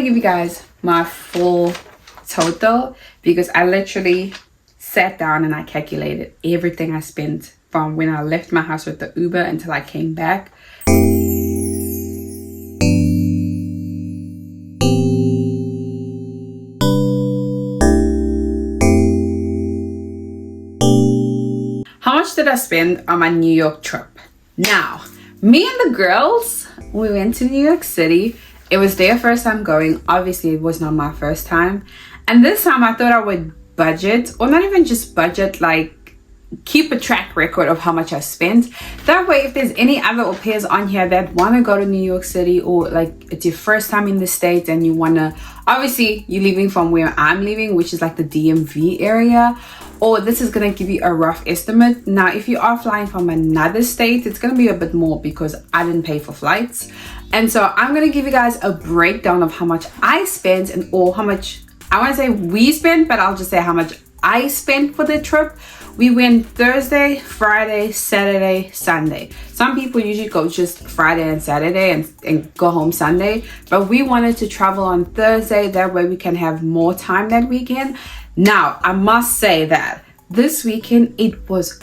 to give you guys my full total because I literally sat down and I calculated everything I spent from when I left my house with the Uber until I came back. How much did I spend on my New York trip? Now, me and the girls, we went to New York City. It was their first time going. Obviously, it was not my first time. And this time I thought I would budget, or not even just budget, like keep a track record of how much I spent. That way, if there's any other au pairs on here that want to go to New York City, or like it's your first time in the States and you want to, obviously you're leaving from where I'm leaving, which is like the DMV area, or this is going to give you a rough estimate. Now, if you are flying from another state, it's going to be a bit more because I didn't pay for flights. And so I'm going to give you guys a breakdown of how much I spent, and or how much I want to say we spent, but I'll just say how much I spent for the trip. We went Thursday, Friday, Saturday, Sunday. Some people usually go just Friday and Saturday and go home Sunday, but we wanted to travel on Thursday. That way we can have more time that weekend. Now, I must say that this weekend it was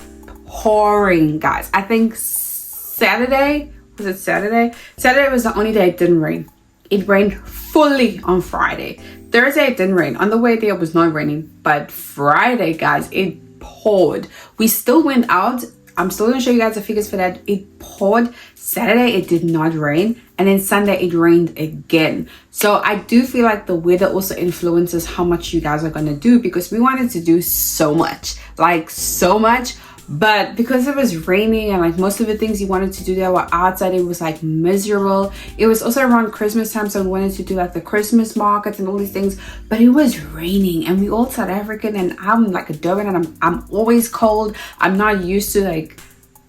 pouring, guys. I think Saturday, was it Saturday? Saturday was the only day it didn't rain. It rained fully on Friday. Thursday it didn't rain. On the way there it was not raining, but Friday, guys, it poured. We still went out. I'm still gonna show you guys the figures for that. It poured. Saturday it did not rain, and then Sunday it rained again. So I do feel like the weather also influences how much you guys are gonna do, because we wanted to do so much, like so much, but because it was raining and like most of the things you wanted to do there were outside, it was like miserable. It was also around Christmas time, so we wanted to do like the Christmas markets and all these things, but it was raining, and we all South African, and I'm like a Durban, and I'm always cold. I'm not used to like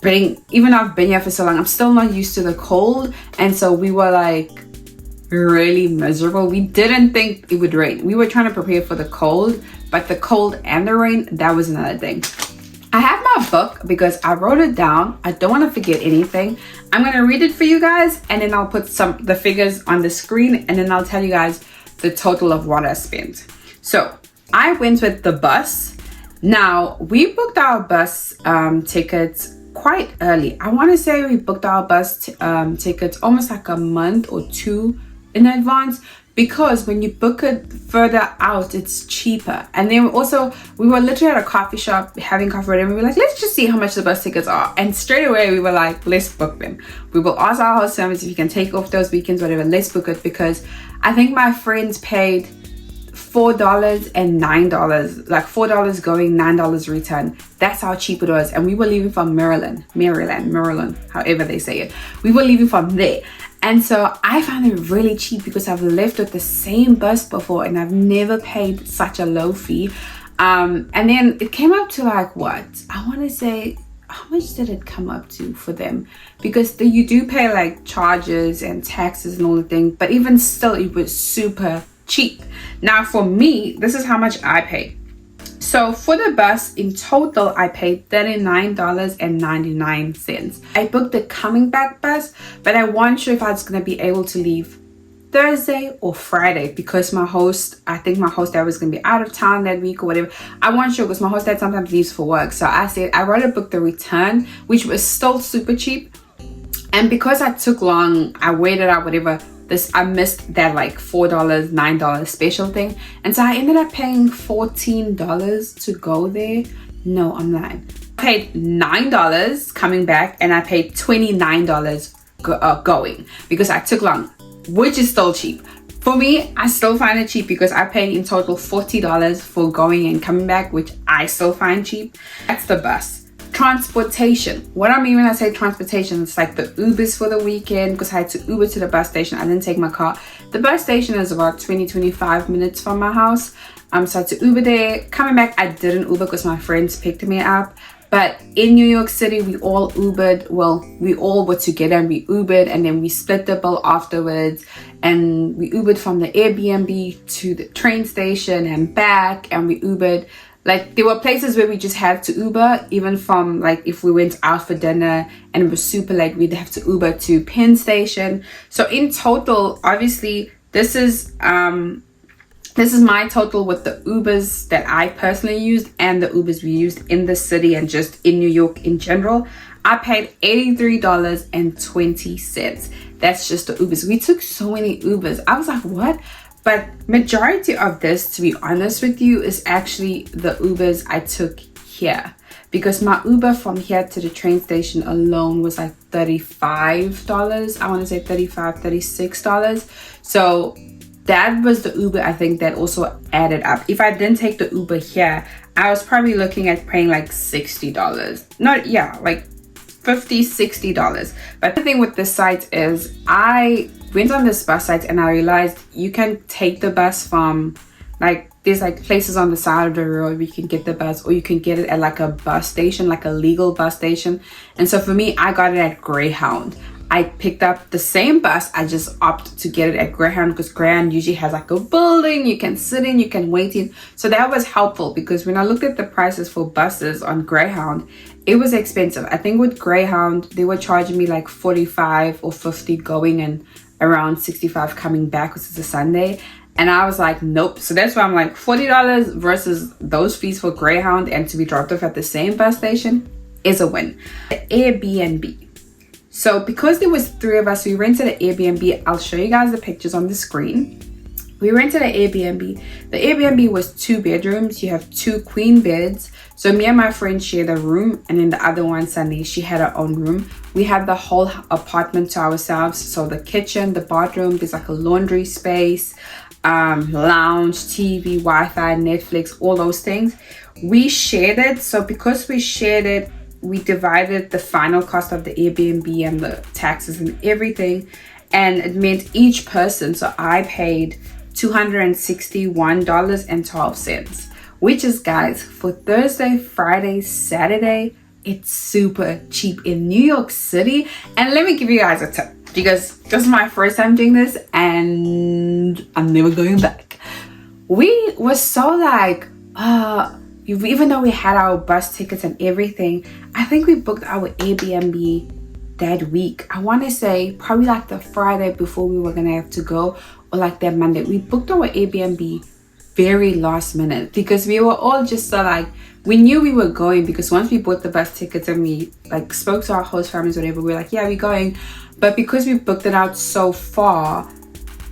being, even though I've been here for so long, I'm still not used to the cold, and so we were like really miserable. We didn't think it would rain. We were trying to prepare for the cold, but the cold and the rain, that was another thing. I have my book because I wrote it down. I don't want to forget anything. I'm going to read it for you guys, and then I'll put the figures on the screen, and then I'll tell you guys the total of what I spent. So I went with the bus. Now, we booked our bus tickets quite early. I want to say we booked our bus tickets almost like a month or two in advance, because when you book it further out, it's cheaper. And then also, we were literally at a coffee shop having coffee, and we were like, let's just see how much the bus tickets are. And straight away, we were like, let's book them. We will ask our host service if you can take off those weekends, whatever, let's book it, because I think my friends paid $4 and $9, like $4 going, $9 return. That's how cheap it was. And we were leaving from Maryland, however they say it. We were leaving from there. And so I found it really cheap because I've left with the same bus before and I've never paid such a low fee. And then it came up to like, what? I want to say, how much did it come up to for them? Because you do pay like charges and taxes and all the things, but even still, it was super cheap. Now for me, this is how much I paid. So for the bus in total, I paid $39.99. I booked the coming back bus, but I wasn't sure if I was going to be able to leave Thursday or Friday, because I think my host dad was going to be out of town that week or whatever. I wasn't sure because my host dad sometimes leaves for work. So I said I'd rather book the return, which was still super cheap. And because I took long, I waited out whatever. I missed that like $4, $9 special thing. And so I ended up paying $14 to go there. No, I'm lying. I paid $9 coming back, and I paid $29 going because I took long, which is still cheap. For me, I still find it cheap because I paid in total $40 for going and coming back, which I still find cheap. That's the bus. Transportation. What I mean when I say transportation, it's like the Ubers for the weekend, because I had to Uber to the bus station. I didn't take my car. The bus station is about 20-25 minutes from my house. So I had to Uber there. Coming back, I didn't Uber because my friends picked me up. But in New York City, we all Ubered. Well, we all were together and we Ubered, and then we split the bill afterwards. And we Ubered from the Airbnb to the train station and back, and we Ubered. Like, there were places where we just had to Uber, even from, like, if we went out for dinner and it was super late, we'd have to Uber to Penn Station. So in total, obviously, This is my total with the Ubers that I personally used and the Ubers we used in the city and just in New York in general. I paid $83.20. That's just the Ubers. We took so many Ubers. I was like, what? But majority of this, to be honest with you, is actually the Ubers I took here. Because my Uber from here to the train station alone was like $35. I want to say $35, $36. So that was the Uber, I think, that also added up. If I didn't take the Uber here, I was probably looking at paying like $60. Like $50, $60. But the thing with this site is I went on this bus site and I realized you can take the bus from like, there's like places on the side of the road where you can get the bus, or you can get it at like a bus station, like a legal bus station. And so for me, I got it at Greyhound. I picked up the same bus. I just opted to get it at Greyhound because Greyhound usually has like a building you can sit in, you can wait in. So that was helpful because when I looked at the prices for buses on Greyhound, it was expensive. I think with Greyhound, they were charging me like 45 or 50 going and around 65 coming back, which is a Sunday. And I was like, nope. So that's why I'm like, $40 versus those fees for Greyhound and to be dropped off at the same bus station is a win. Airbnb. So because there was 3 of us, we rented an Airbnb. I'll show you guys the pictures on the screen. We rented an Airbnb. The Airbnb was 2 bedrooms. You have 2 queen beds. So me and my friend shared a room, and then the other one, Sunday, she had her own room. We had the whole apartment to ourselves. So the kitchen, the bathroom, there's like a laundry space, lounge, TV, Wi-Fi, Netflix, all those things. We shared it. So because we shared it, we divided the final cost of the Airbnb and the taxes and everything, and it meant each person, so I paid $261.12, which is, guys, for Thursday, Friday, Saturday, it's super cheap in New York City. And let me give you guys a tip, because this is my first time doing this and I'm never going back. We were so like, even though we had our bus tickets and everything, I think we booked our Airbnb that week. I want to say probably like the Friday before we were gonna have to go, or like that Monday. We booked our Airbnb very last minute because we were all just so like, we knew we were going because once we bought the bus tickets and we like spoke to our host families, whatever, we were like, yeah, we're going. But because we booked it out so far,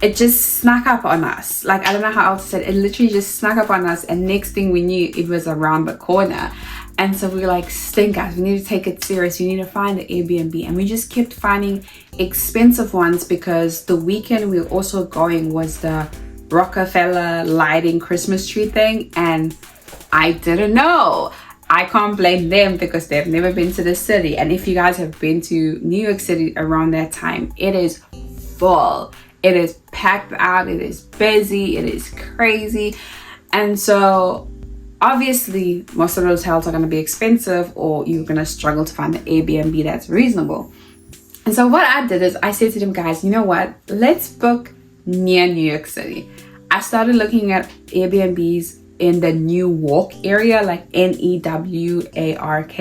it just snuck up on us. Like, I don't know how else to say it. It literally just snuck up on us, and next thing we knew, it was around the corner. And so we were like, stink, guys, we need to take it serious. We need to find the Airbnb. And we just kept finding expensive ones because the weekend we were also going was the Rockefeller lighting Christmas tree thing, and I didn't know. I can't blame them because they've never been to the city. And if you guys have been to New York City around that time, it is full. It is packed out, it is busy, it is crazy. And so obviously most of those hotels are going to be expensive, or you're going to struggle to find the Airbnb that's reasonable. And so what I did is I said to them, guys, you know what? Let's book near New York City. I started looking at Airbnbs in the Newark area, like Newark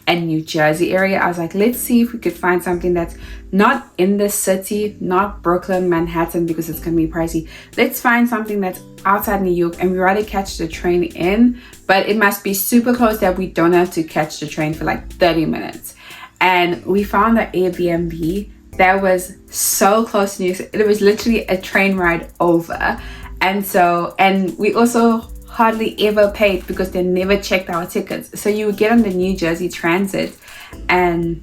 and New Jersey area. I was like, let's see if we could find something that's not in the city, not Brooklyn, Manhattan, because it's gonna be pricey. Let's find something that's outside New York, and we rather catch the train in, but it must be super close that we don't have to catch the train for like 30 minutes. And we found the Airbnb that was so close to New York. It was literally a train ride over. And we also hardly ever paid because they never checked our tickets. So you would get on the New Jersey Transit, and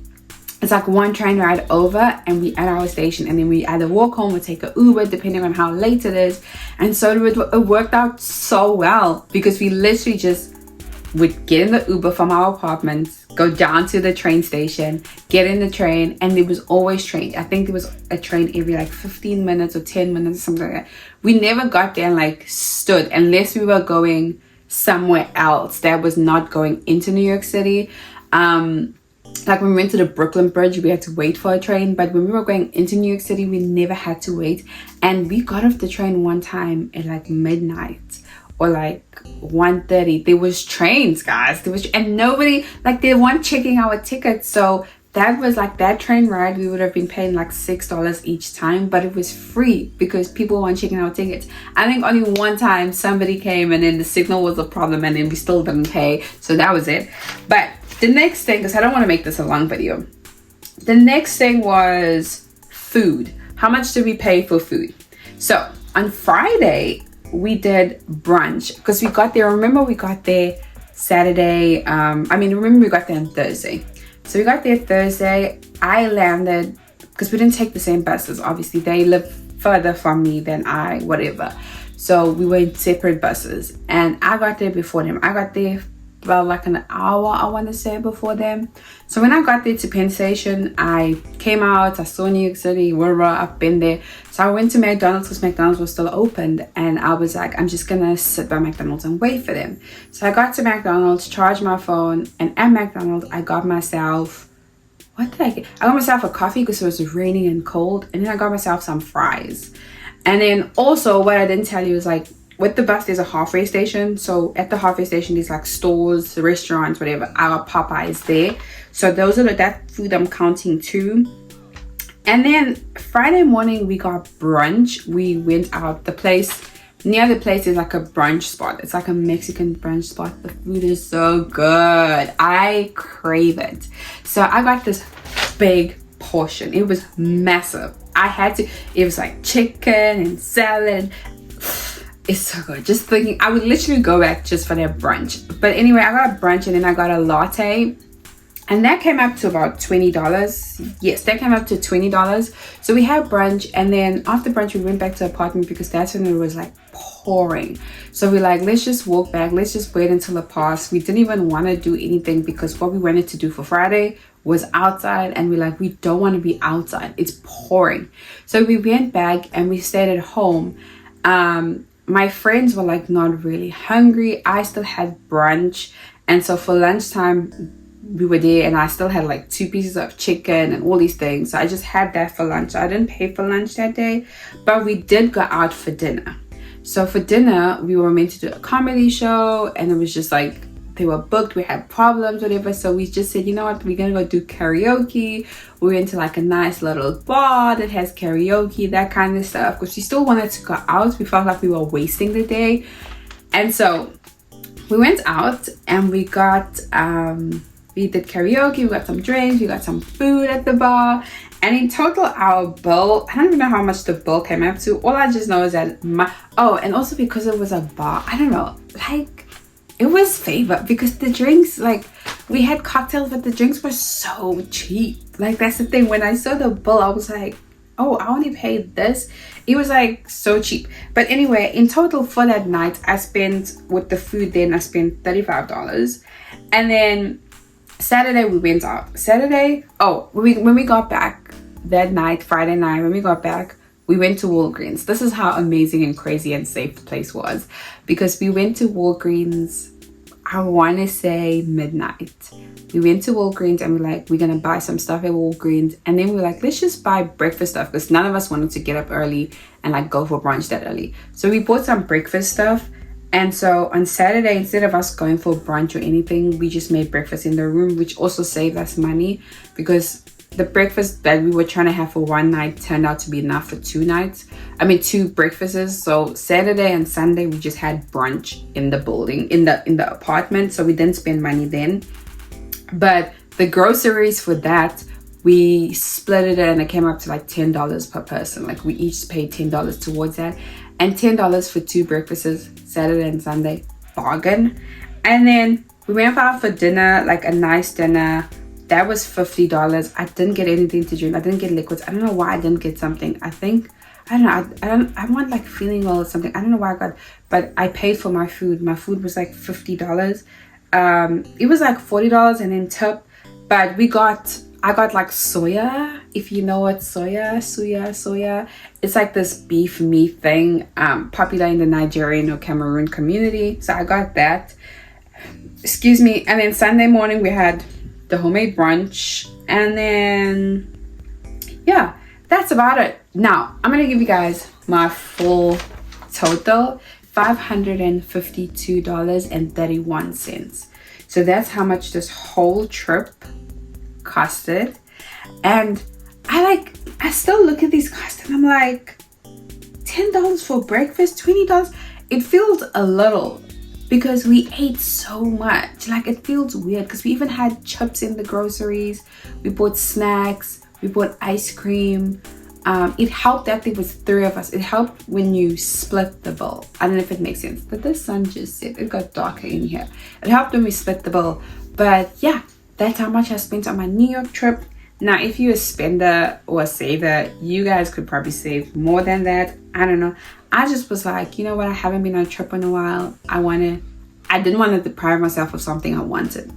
it's like one train ride over, and we at our station, and then we either walk home or take an Uber depending on how late it is. And so it worked out so well because we literally just would get in the Uber from our apartments, go down to the train station, get in the train, and there was always trains. I think there was a train every like 15 minutes or 10 minutes, something like that. We never got there and like stood unless we were going somewhere else that was not going into New York City. Like when we went to the Brooklyn Bridge, we had to wait for a train, but when we were going into New York City, we never had to wait. And we got off the train one time at like midnight or like 1:30. There was trains, guys. And nobody, like, they weren't checking our tickets. So that was like that train ride, we would have been paying like $6 each time, but it was free because people weren't checking out tickets. I think only one time somebody came and then the signal was a problem and then we still didn't pay, so that was it. But the next thing, because I don't want to make this a long video, the next thing was food. How much did we pay for food? So on Friday we did brunch because we got there, remember we got there Saturday, remember we got there on Thursday. So we got there Thursday. I landed, because we didn't take the same buses, obviously. They live further from me than I, whatever. So we were in separate buses. And I got there before them. I got there about like an hour, I want to say, before them. So when I got there to Penn Station, I came out, I saw New York City, wherever I've been there. So I went to McDonald's because McDonald's was still open. And I was like, I'm just going to sit by McDonald's and wait for them. So I got to McDonald's, charged my phone. And at McDonald's, I got myself, what did I get? I got myself a coffee because it was raining and cold. And then I got myself some fries. And then also what I didn't tell you is like, with the bus, there's a halfway station. So at the halfway station, there's like stores, restaurants, whatever. Our Popeyes there. So those are that food I'm counting too. And then Friday morning, we got brunch. We went out. The place, near the place is like a brunch spot. It's like a Mexican brunch spot. The food is so good. I crave it. So I got this big portion. It was massive. It was like chicken and salad. It's so good. Just thinking, I would literally go back just for that brunch. But anyway, I got a brunch and then I got a latte. And that came up to about $20. Yes, that came up to $20. So we had brunch, and then after brunch, we went back to the apartment because that's when it was like pouring. So we're like, let's just walk back. Let's just wait until it passed. We didn't even want to do anything because what we wanted to do for Friday was outside, and we're like, we don't want to be outside. It's pouring. So we went back and we stayed at home. My friends were like not really hungry. I still had brunch, and so for lunchtime we were there and I still had like 2 pieces of chicken and all these things. So I just had that for lunch. I didn't pay for lunch that day, but we did go out for dinner. So for dinner we were meant to do a comedy show, and it was just like they were booked, we had problems, whatever. So we just said, you know what, we're gonna go do karaoke. We went to like a nice little bar that has karaoke, that kind of stuff, because we still wanted to go out. We felt like we were wasting the day. And so we went out and we got we did karaoke, we got some drinks, we got some food at the bar. And in total, our bill, I don't even know how much the bill came up to. All I just know is that and also because it was a bar, I don't know, like, it was favor because the drinks, like, we had cocktails, but the drinks were so cheap. Like, that's the thing. When I saw the bill, I was like, oh, I only paid this. It was like so cheap. But anyway, in total for that night, I spent, with the food then, I spent $35. And then Saturday we went out. When we got back that night, Friday night, when we got back, we went to Walgreens. This is how amazing and crazy and safe the place was, because we went to Walgreens, I want to say midnight. We went to Walgreens and we're like, we're going to buy some stuff at Walgreens. And then we were like, let's just buy breakfast stuff, because none of us wanted to get up early and like go for brunch that early. So we bought some breakfast stuff. And so on Saturday, instead of us going for brunch or anything, we just made breakfast in the room, which also saved us money, because the breakfast that we were trying to have for one night turned out to be enough for 2 nights. 2 breakfasts. So Saturday and Sunday we just had brunch in the building, in the apartment. So we didn't spend money then. But the groceries for that, we split it and it came up to like $10 per person. Like, we each paid $10 towards that. And $10 for 2 breakfasts, Saturday and Sunday, bargain. And then we went out for dinner, like a nice dinner. That was $50. I didn't get anything to drink. I didn't get liquids. I don't know why I didn't get something. I want like feeling well or something. I don't know why I got, but I paid for my food. My food was like $50. It was like $40 and then tip. But I got like soya, if you know what soya. It's like this beef meat thing, popular in the Nigerian or Cameroon community. So I got that. Excuse me. And then Sunday morning we had the homemade brunch, and then yeah, that's about it. Now I'm gonna give you guys my full total, $552.31. So that's how much this whole trip costed. And I still look at these costs and I'm like, $10 for breakfast, $20. It feels a little, because we ate so much. Like, it feels weird because we even had chips in the groceries, we bought snacks, we bought ice cream. It helped that there was 3 of us. It helped when you split the bill. I don't know if it makes sense, but the sun just set. It got darker in here. It helped when we split the bill. But yeah, that's how much I spent on my New York trip. Now, if you're a spender or a saver, you guys could probably save more than that. I don't know. I just was like, you know what? I haven't been on a trip in a while. I didn't want to deprive myself of something I wanted.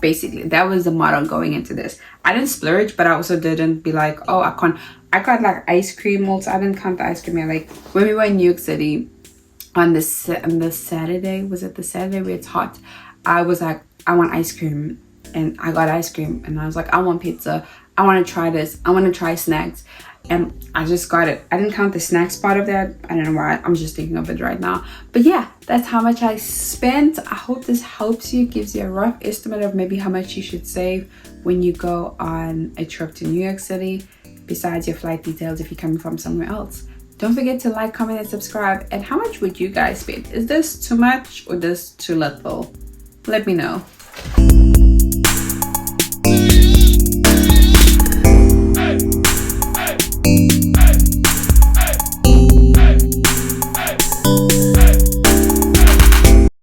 Basically, that was the motto going into this. I didn't splurge, but I also didn't be like, oh, I can't. I got like ice cream also. I didn't count the ice cream. Like when we were in New York City on the Saturday, was it the Saturday where it's hot? I was like, I want ice cream, and I got ice cream, and I was like, I want pizza. I want to try this. I want to try snacks. And I just got it. I didn't count the snacks part of that. I don't know why. I'm just thinking of it right now. But yeah, that's how much I spent. I hope this helps you, gives you a rough estimate of maybe how much you should save when you go on a trip to New York City, besides your flight details if you're coming from somewhere else. Don't forget to like, comment, and subscribe. And how much would you guys spend? Is this too much or this too little? Let me know.